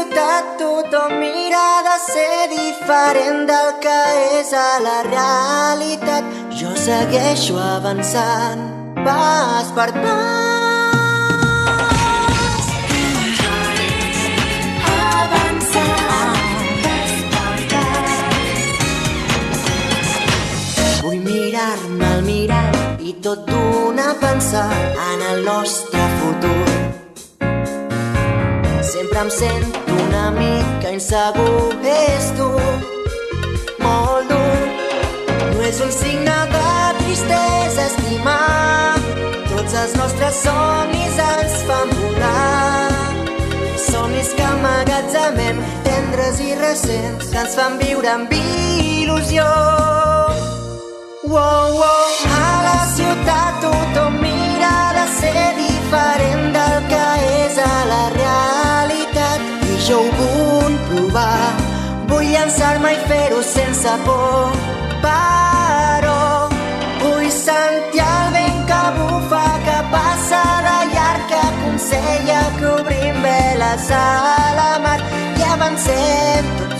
ciutat tothom mira de ser diferent del que és a la realitat. Jo segueixo avançant, pas per pas. Vull mirar-me al mirall i tot d'una pensar en el nostre futur. Sempre em sento una mica insegur, és dur, molt dur. No és un signe de tristesa estimar, tots els nostres somnis ens fan volar. Somnis que emmagatzemem, tendres i recents, que ens fan viure amb il·lusió. Wow, wow. A la ciutat tothom mira de ser diferent del que és a la realitat. I jo ho vull provar, vull llançar-me i fer-ho sense por. Però vull sentir el vent que bufa, que passa de llarg, que aconsella que obrim veles a la mar i avancem tot